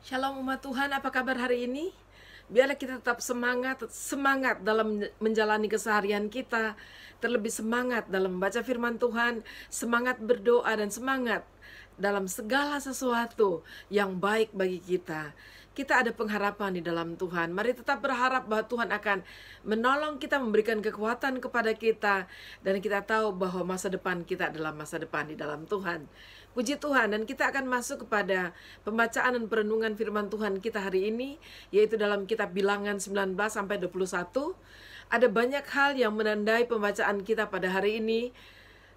Shalom umat Tuhan, apa kabar hari ini? Biarlah kita tetap semangat dalam menjalani keseharian kita, terlebih semangat dalam membaca firman Tuhan, semangat berdoa dan semangat dalam segala sesuatu yang baik bagi kita. Kita ada pengharapan di dalam Tuhan. Mari tetap berharap bahwa Tuhan akan menolong kita, memberikan kekuatan kepada kita, dan kita tahu bahwa masa depan kita adalah masa depan di dalam Tuhan. Puji Tuhan, dan kita akan masuk kepada pembacaan dan perenungan firman Tuhan kita hari ini, yaitu dalam kitab Bilangan 19-21. Ada banyak hal yang menandai pembacaan kita pada hari ini,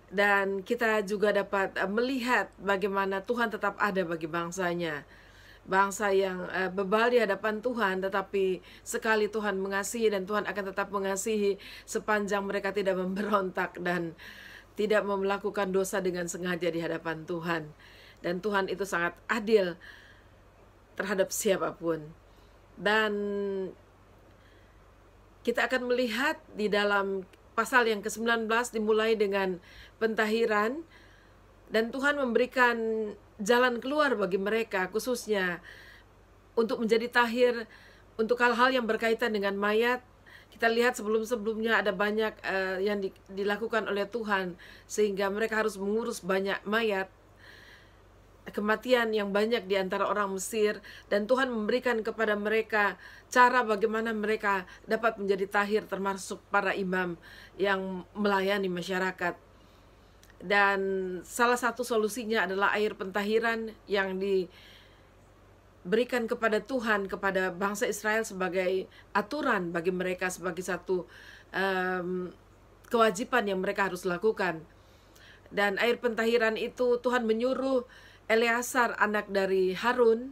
dan kita juga dapat melihat bagaimana Tuhan tetap ada bagi bangsanya. Bangsa yang bebal di hadapan Tuhan, tetapi sekali Tuhan mengasihi, dan Tuhan akan tetap mengasihi sepanjang mereka tidak memberontak dan tidak melakukan dosa dengan sengaja di hadapan Tuhan. Dan Tuhan itu sangat adil terhadap siapapun. Dan kita akan melihat di dalam pasal yang ke-19 dimulai dengan pentahiran, dan Tuhan memberikan jalan keluar bagi mereka, khususnya untuk menjadi tahir untuk hal-hal yang berkaitan dengan mayat. Kita lihat sebelum-sebelumnya ada banyak yang dilakukan oleh Tuhan, sehingga mereka harus mengurus banyak mayat, kematian yang banyak di antara orang Mesir, dan Tuhan memberikan kepada mereka cara bagaimana mereka dapat menjadi tahir, termasuk para imam yang melayani masyarakat. Dan salah satu solusinya adalah air pentahiran yang diberikan kepada Tuhan, kepada bangsa Israel sebagai aturan bagi mereka, sebagai satu kewajiban yang mereka harus lakukan. Dan air pentahiran itu Tuhan menyuruh Eleazar, anak dari Harun,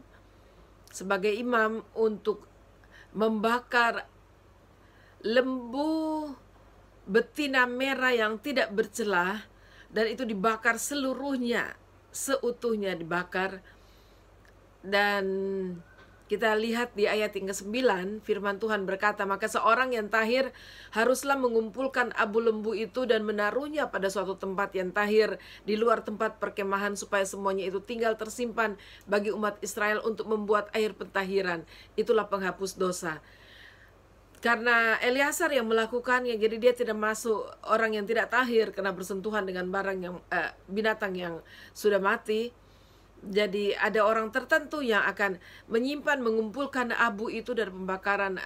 sebagai imam untuk membakar lembu betina merah yang tidak bercelah, dan itu dibakar seluruhnya, seutuhnya dibakar. Dan kita lihat di ayat yang ke-9, firman Tuhan berkata, maka seorang yang tahir haruslah mengumpulkan abu lembu itu dan menaruhnya pada suatu tempat yang tahir di luar tempat perkemahan, supaya semuanya itu tinggal tersimpan bagi umat Israel untuk membuat air pentahiran. Itulah penghapus dosa. Karena Eleazar yang melakukannya, jadi dia tidak masuk orang yang tidak tahir karena bersentuhan dengan barang yang binatang yang sudah mati. Jadi ada orang tertentu yang akan menyimpan, mengumpulkan abu itu dari pembakaran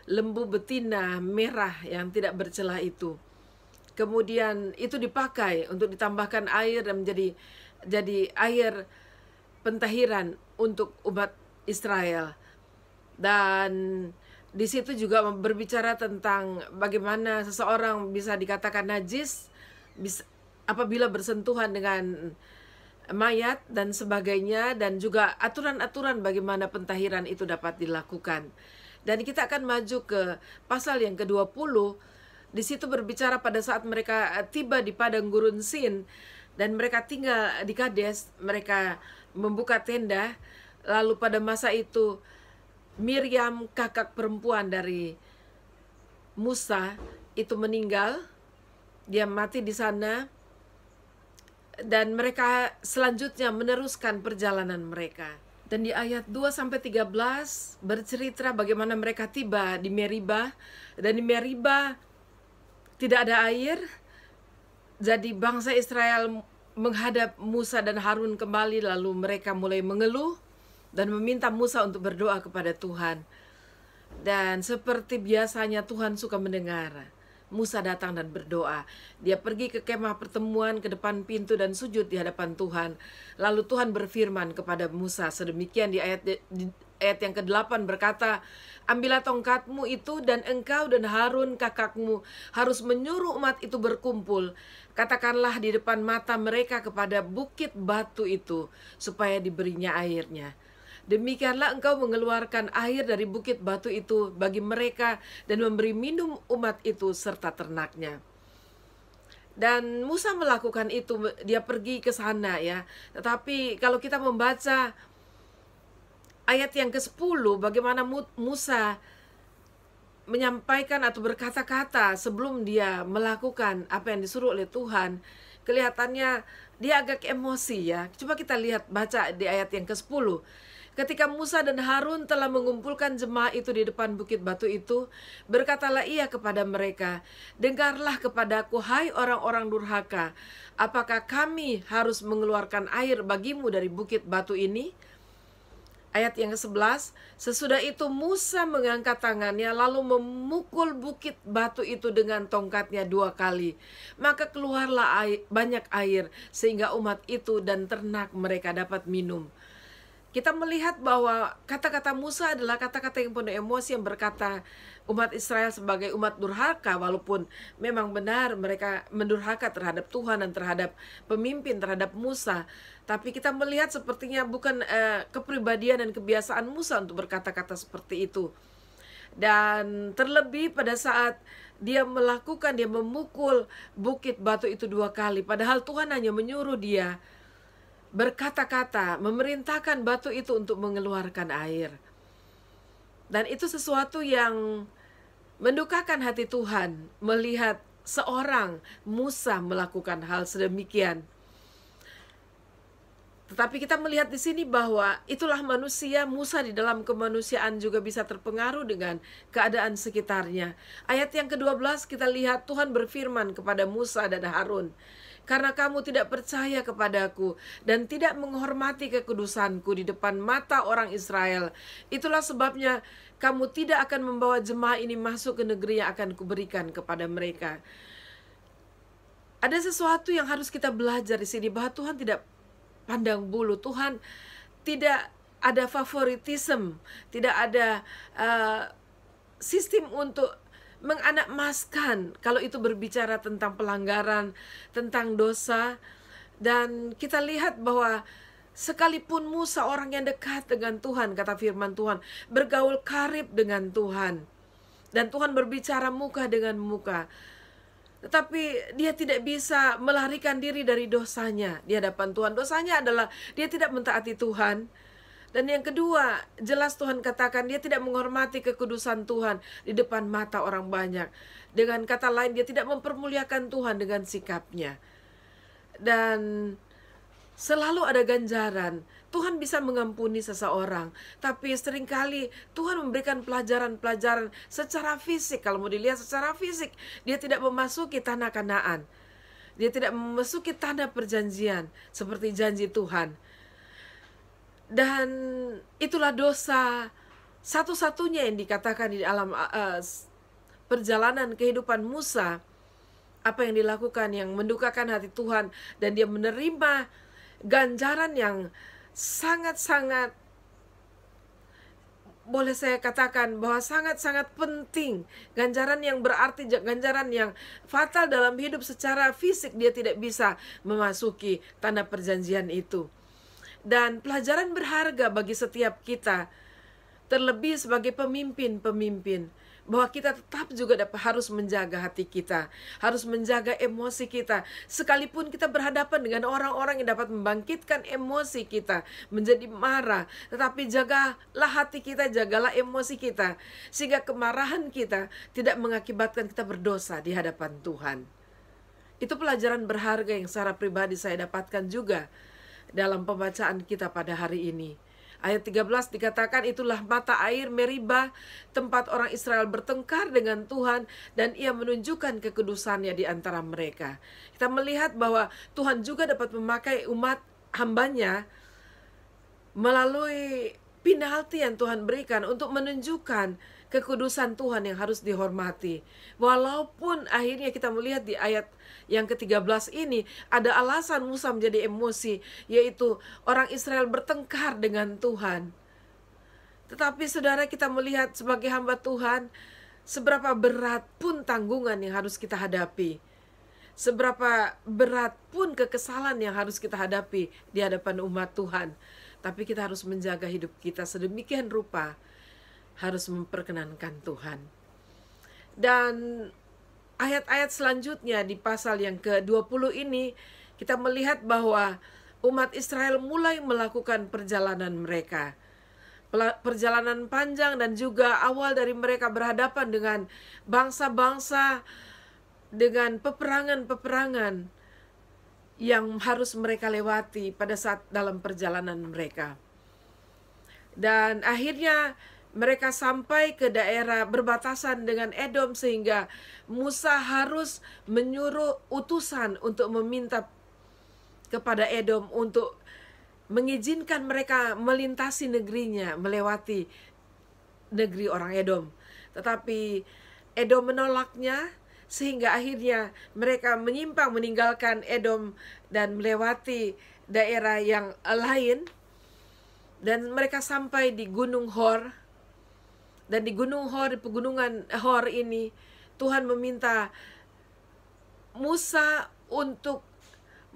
lembu betina merah yang tidak bercelah itu. Kemudian itu dipakai untuk ditambahkan air dan jadi air pentahiran untuk umat Israel. Dan di situ juga berbicara tentang bagaimana seseorang bisa dikatakan najis apabila bersentuhan dengan mayat dan sebagainya, dan juga aturan-aturan bagaimana pentahiran itu dapat dilakukan. Dan kita akan maju ke pasal yang ke-20. Di situ berbicara pada saat mereka tiba di padang gurun Sin dan mereka tinggal di Kades, mereka membuka tenda. Lalu pada masa itu Miriam, kakak perempuan dari Musa, itu meninggal. Dia mati di sana. Dan mereka selanjutnya meneruskan perjalanan mereka. Dan di ayat 2-13 bercerita bagaimana mereka tiba di Meribah. Dan di Meribah tidak ada air. Jadi bangsa Israel menghadap Musa dan Harun kembali, lalu mereka mulai mengeluh dan meminta Musa untuk berdoa kepada Tuhan. Dan seperti biasanya Tuhan suka mendengar. Musa datang dan berdoa. Dia pergi ke kemah pertemuan, ke depan pintu dan sujud di hadapan Tuhan. Lalu Tuhan berfirman kepada Musa sedemikian di ayat yang ke-8 berkata, ambillah tongkatmu itu dan engkau dan Harun kakakmu harus menyuruh umat itu berkumpul. Katakanlah di depan mata mereka kepada bukit batu itu supaya diberinya airnya. Demikianlah engkau mengeluarkan air dari bukit batu itu bagi mereka dan memberi minum umat itu serta ternaknya. Dan Musa melakukan itu, dia pergi ke sana ya. Tetapi kalau kita membaca ayat yang ke-10, bagaimana Musa menyampaikan atau berkata-kata sebelum dia melakukan apa yang disuruh oleh Tuhan, kelihatannya dia agak emosi ya. Coba kita lihat, baca di ayat yang ke-10. Ketika Musa dan Harun telah mengumpulkan jemaah itu di depan bukit batu itu, berkatalah ia kepada mereka, "Dengarlah kepadaku, hai orang-orang durhaka, apakah kami harus mengeluarkan air bagimu dari bukit batu ini?" Ayat yang ke-11, sesudah itu Musa mengangkat tangannya lalu memukul bukit batu itu dengan tongkatnya 2 kali. Maka keluarlah banyak air sehingga umat itu dan ternak mereka dapat minum. Kita melihat bahwa kata-kata Musa adalah kata-kata yang penuh emosi, yang berkata umat Israel sebagai umat durhaka, walaupun memang benar mereka mendurhaka terhadap Tuhan dan terhadap pemimpin, terhadap Musa. Tapi kita melihat sepertinya bukan kepribadian dan kebiasaan Musa untuk berkata-kata seperti itu. Dan terlebih pada saat dia memukul bukit batu itu 2 kali. Padahal Tuhan hanya menyuruh dia berkata-kata, memerintahkan batu itu untuk mengeluarkan air. Dan itu sesuatu yang mendukakan hati Tuhan melihat seorang Musa melakukan hal sedemikian. Tetapi kita melihat di sini bahwa itulah manusia. Musa di dalam kemanusiaan juga bisa terpengaruh dengan keadaan sekitarnya. Ayat yang ke-12 kita lihat Tuhan berfirman kepada Musa dan Harun, "Karena kamu tidak percaya kepadaku dan tidak menghormati kekudusanku di depan mata orang Israel, itulah sebabnya kamu tidak akan membawa jemaah ini masuk ke negeri yang akan kuberikan kepada mereka." Ada sesuatu yang harus kita belajar di sini, bahwa Tuhan tidak pandang bulu. Tuhan tidak ada favoritisme, tidak ada sistem untuk menganakmaskan kalau itu berbicara tentang pelanggaran, tentang dosa. Dan kita lihat bahwa sekalipun Musa orang yang dekat dengan Tuhan, kata firman Tuhan, bergaul karib dengan Tuhan, dan Tuhan berbicara muka dengan muka, tetapi dia tidak bisa melarikan diri dari dosanya di hadapan Tuhan. Dosanya adalah dia tidak mentaati Tuhan. Dan yang kedua, jelas Tuhan katakan dia tidak menghormati kekudusan Tuhan di depan mata orang banyak. Dengan kata lain, dia tidak mempermuliakan Tuhan dengan sikapnya. Dan selalu ada ganjaran. Tuhan bisa mengampuni seseorang, tapi seringkali Tuhan memberikan pelajaran-pelajaran secara fisik. Kalau mau dilihat secara fisik, dia tidak memasuki tanah Kanaan. Dia tidak memasuki tanah perjanjian seperti janji Tuhan. Dan itulah dosa satu-satunya yang dikatakan di dalam perjalanan kehidupan Musa. Apa yang dilakukan yang mendukakan hati Tuhan, dan dia menerima ganjaran yang sangat-sangat, boleh saya katakan bahwa sangat-sangat penting. Ganjaran yang berarti, ganjaran yang fatal dalam hidup secara fisik. Dia tidak bisa memasuki tanah perjanjian itu. Dan pelajaran berharga bagi setiap kita, terlebih sebagai pemimpin-pemimpin, bahwa kita tetap juga harus menjaga hati kita, harus menjaga emosi kita. Sekalipun kita berhadapan dengan orang-orang yang dapat membangkitkan emosi kita menjadi marah, tetapi jagalah hati kita, jagalah emosi kita, sehingga kemarahan kita tidak mengakibatkan kita berdosa di hadapan Tuhan. Itu pelajaran berharga yang secara pribadi saya dapatkan juga dalam pembacaan kita pada hari ini. Ayat 13 dikatakan, itulah mata air Meriba, tempat orang Israel bertengkar dengan Tuhan, dan ia menunjukkan kekudusannya di antara mereka. Kita melihat bahwa Tuhan juga dapat memakai umat hambanya melalui penalti yang Tuhan berikan untuk menunjukkan kekudusan Tuhan yang harus dihormati. Walaupun akhirnya kita melihat di ayat yang ke-13 ini ada alasan Musa menjadi emosi, yaitu orang Israel bertengkar dengan Tuhan. Tetapi saudara, kita melihat sebagai hamba Tuhan, seberapa berat pun tanggungan yang harus kita hadapi, seberapa berat pun kekesalan yang harus kita hadapi di hadapan umat Tuhan, tapi kita harus menjaga hidup kita sedemikian rupa, harus memperkenankan Tuhan. Dan ayat-ayat selanjutnya di pasal yang ke-20 ini, kita melihat bahwa umat Israel mulai melakukan perjalanan mereka. Perjalanan panjang, dan juga awal dari mereka berhadapan dengan bangsa-bangsa, dengan peperangan-peperangan yang harus mereka lewati pada saat dalam perjalanan mereka. Dan akhirnya mereka sampai ke daerah berbatasan dengan Edom, sehingga Musa harus menyuruh utusan untuk meminta kepada Edom untuk mengizinkan mereka melintasi negerinya, melewati negeri orang Edom. Tetapi Edom menolaknya, sehingga akhirnya mereka menyimpang meninggalkan Edom dan melewati daerah yang lain. Dan mereka sampai di Gunung Hor. Dan di Gunung Hor, di pegunungan Hor ini, Tuhan meminta Musa untuk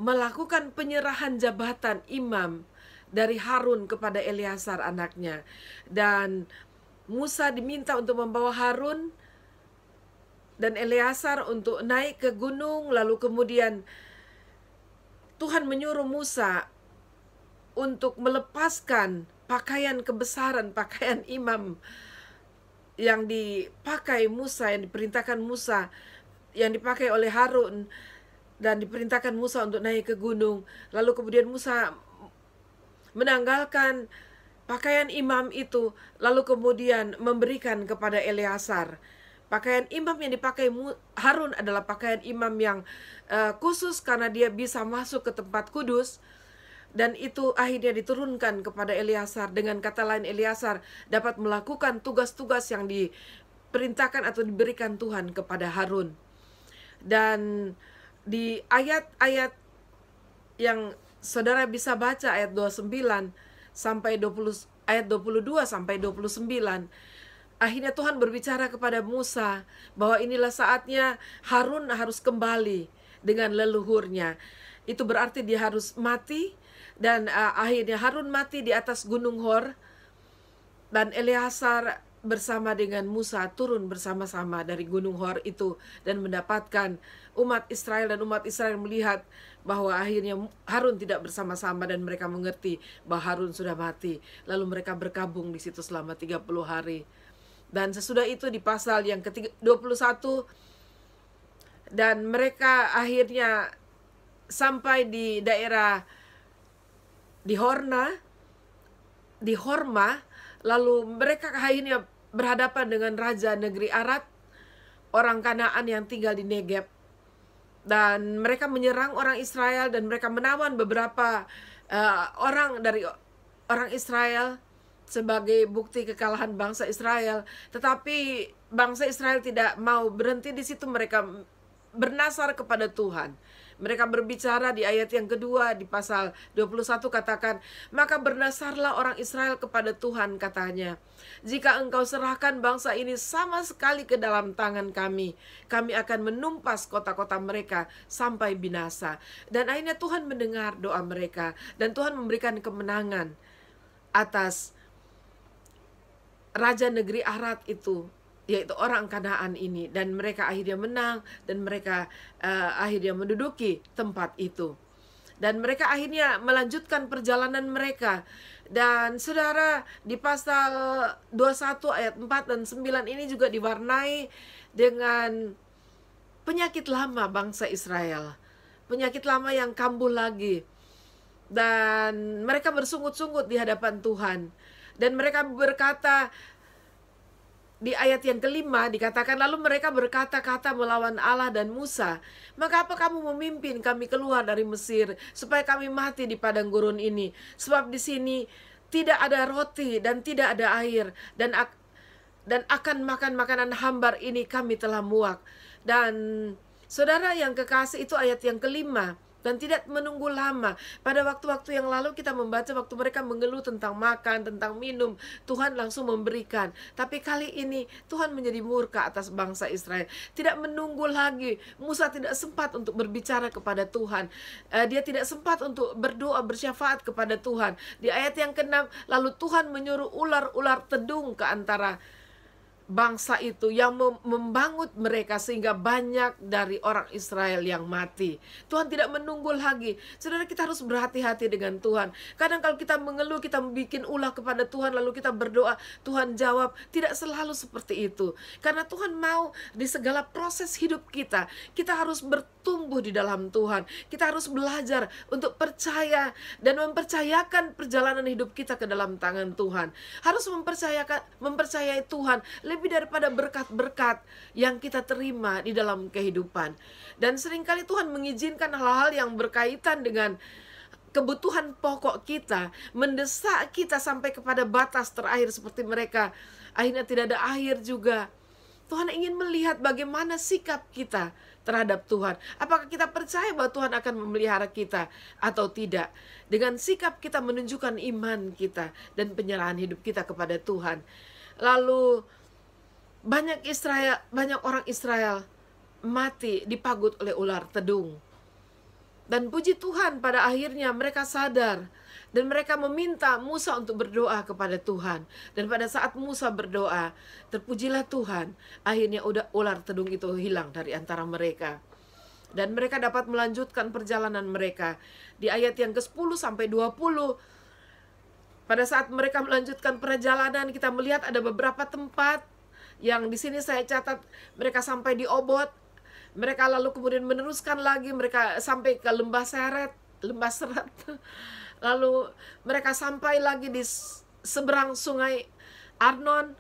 melakukan penyerahan jabatan imam dari Harun kepada Eleazar anaknya. Dan Musa diminta untuk membawa Harun dan Eleazar untuk naik ke gunung. Lalu kemudian Tuhan menyuruh Musa untuk melepaskan pakaian kebesaran, pakaian imam yang dipakai Musa, yang diperintahkan Musa, yang dipakai oleh Harun, dan diperintahkan Musa untuk naik ke gunung. Lalu kemudian Musa menanggalkan pakaian imam itu, lalu kemudian memberikan kepada Eleazar. Pakaian imam yang dipakai Harun adalah pakaian imam yang khusus karena dia bisa masuk ke tempat kudus. Dan itu akhirnya diturunkan kepada Eleazar. Dengan kata lain, Eleazar dapat melakukan tugas-tugas yang diperintahkan atau diberikan Tuhan kepada Harun. Dan di ayat-ayat yang saudara bisa baca, ayat 29 sampai 20, ayat 22 sampai 29, akhirnya Tuhan berbicara kepada Musa bahwa inilah saatnya Harun harus kembali dengan leluhurnya. Itu berarti dia harus mati. Dan akhirnya Harun mati di atas Gunung Hor. Dan Eleazar bersama dengan Musa turun bersama-sama dari Gunung Hor itu dan mendapatkan umat Israel. Dan umat Israel melihat bahwa akhirnya Harun tidak bersama-sama dan mereka mengerti bahwa Harun sudah mati. Lalu mereka berkabung di situ selama 30 hari. Dan sesudah itu di pasal yang ke-21, dan mereka akhirnya sampai di daerah di Horma, lalu mereka akhirnya berhadapan dengan raja negeri Arad, orang Kanaan yang tinggal di Negeb. Dan mereka menyerang orang Israel dan mereka menawan beberapa orang dari orang Israel sebagai bukti kekalahan bangsa Israel. Tetapi bangsa Israel tidak mau berhenti di situ, mereka bernasar kepada Tuhan. Mereka berbicara di ayat yang kedua di pasal 21 katakan, maka bernasarlah orang Israel kepada Tuhan, katanya, jika engkau serahkan bangsa ini sama sekali ke dalam tangan kami, kami akan menumpas kota-kota mereka sampai binasa. Dan akhirnya Tuhan mendengar doa mereka dan Tuhan memberikan kemenangan atas raja negeri Arad itu, yaitu orang Kanaan ini, dan mereka akhirnya menang dan mereka akhirnya menduduki tempat itu. Dan mereka akhirnya melanjutkan perjalanan mereka. Dan saudara, di pasal 21 ayat 4 dan 9 ini juga diwarnai dengan penyakit lama bangsa Israel. Penyakit lama yang kambuh lagi. Dan mereka bersungut-sungut di hadapan Tuhan. Dan mereka berkata, di ayat yang kelima dikatakan, lalu mereka berkata-kata melawan Allah dan Musa, maka apa kamu memimpin kami keluar dari Mesir supaya kami mati di padang gurun ini? Sebab di sini tidak ada roti dan tidak ada air, dan akan makan makanan hambar ini kami telah muak. Dan saudara yang kekasih, itu ayat yang kelima. Dan tidak menunggu lama. Pada waktu-waktu yang lalu kita membaca waktu mereka mengeluh tentang makan, tentang minum, Tuhan langsung memberikan. Tapi kali ini Tuhan menjadi murka atas bangsa Israel. Tidak menunggu lagi. Musa tidak sempat untuk berbicara kepada Tuhan. Dia tidak sempat untuk berdoa, bersyafaat kepada Tuhan. Di ayat yang ke-6, lalu Tuhan menyuruh ular-ular tedung ke antara bangsa itu, yang membangun mereka sehingga banyak dari orang Israel yang mati. Tuhan tidak menunggu lagi. Saudara, kita harus berhati-hati dengan Tuhan. Kadang kalau kita mengeluh, kita bikin ulah kepada Tuhan, lalu kita berdoa, Tuhan jawab. Tidak selalu seperti itu. Karena Tuhan mau di segala proses hidup kita harus bertumbuh di dalam Tuhan. Kita harus belajar untuk percaya dan mempercayakan perjalanan hidup kita ke dalam tangan Tuhan. Harus mempercayai Tuhan lebih daripada berkat-berkat yang kita terima di dalam kehidupan. Dan seringkali Tuhan mengizinkan hal-hal yang berkaitan dengan kebutuhan pokok kita, mendesak kita sampai kepada batas terakhir seperti mereka. Akhirnya tidak ada air juga. Tuhan ingin melihat bagaimana sikap kita terhadap Tuhan. Apakah kita percaya bahwa Tuhan akan memelihara kita atau tidak? Dengan sikap kita menunjukkan iman kita dan penyerahan hidup kita kepada Tuhan. Lalu banyak orang Israel mati dipagut oleh ular tedung. Dan puji Tuhan, pada akhirnya mereka sadar dan mereka meminta Musa untuk berdoa kepada Tuhan. Dan pada saat Musa berdoa, terpujilah Tuhan. Akhirnya ular tedung itu hilang dari antara mereka. Dan mereka dapat melanjutkan perjalanan mereka. Di ayat yang ke-10 sampai 20, pada saat mereka melanjutkan perjalanan, kita melihat ada beberapa tempat yang di sini saya catat mereka sampai di Obot. Mereka lalu kemudian meneruskan lagi, mereka sampai ke lembah Serat. Lalu mereka sampai lagi di seberang sungai Arnon.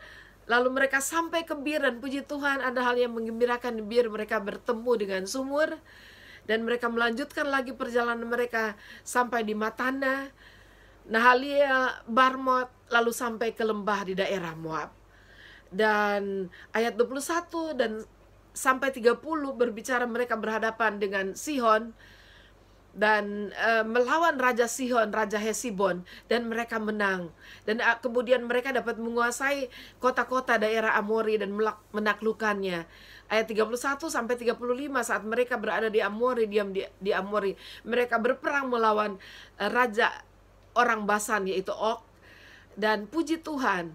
Lalu mereka sampai ke Bir, dan puji Tuhan ada hal yang menggembirakan di Bir. Mereka bertemu dengan sumur. Dan mereka melanjutkan lagi perjalanan mereka sampai di Matana, Nahalia, Barmot, lalu sampai ke lembah di daerah Moab. Dan ayat 21 dan sampai 30 berbicara mereka berhadapan dengan Sihon dan melawan Raja Sihon, Raja Hesibon, dan mereka menang. Dan kemudian mereka dapat menguasai kota-kota daerah Amori dan menaklukkannya. Ayat 31 sampai 35, saat mereka berada di Amori, diam di Amori, mereka berperang melawan raja orang Basan, yaitu Og. Dan puji Tuhan,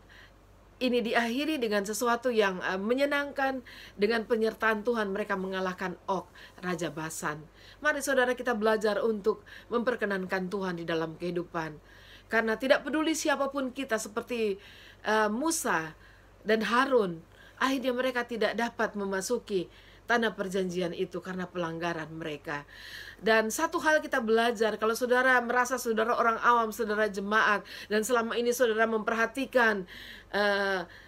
ini diakhiri dengan sesuatu yang menyenangkan. Dengan penyertaan Tuhan mereka mengalahkan Og, Raja Basan. Mari saudara, kita belajar untuk memperkenankan Tuhan di dalam kehidupan. Karena tidak peduli siapapun kita, seperti Musa dan Harun, akhirnya mereka tidak dapat memasuki tanah perjanjian itu karena pelanggaran mereka. Dan satu hal kita belajar, kalau saudara merasa saudara orang awam, saudara jemaat, dan selama ini saudara memperhatikan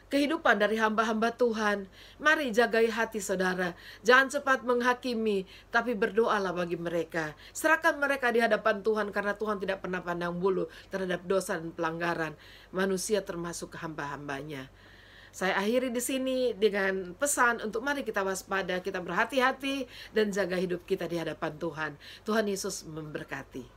kehidupan dari hamba-hamba Tuhan, mari jagai hati saudara. Jangan cepat menghakimi, tapi berdoalah bagi mereka. Serahkan mereka di hadapan Tuhan, karena Tuhan tidak pernah pandang bulu terhadap dosa dan pelanggaran manusia, termasuk hamba-hambanya. Saya akhiri di sini dengan pesan untuk mari kita waspada, kita berhati-hati dan jaga hidup kita di hadapan Tuhan. Tuhan Yesus memberkati.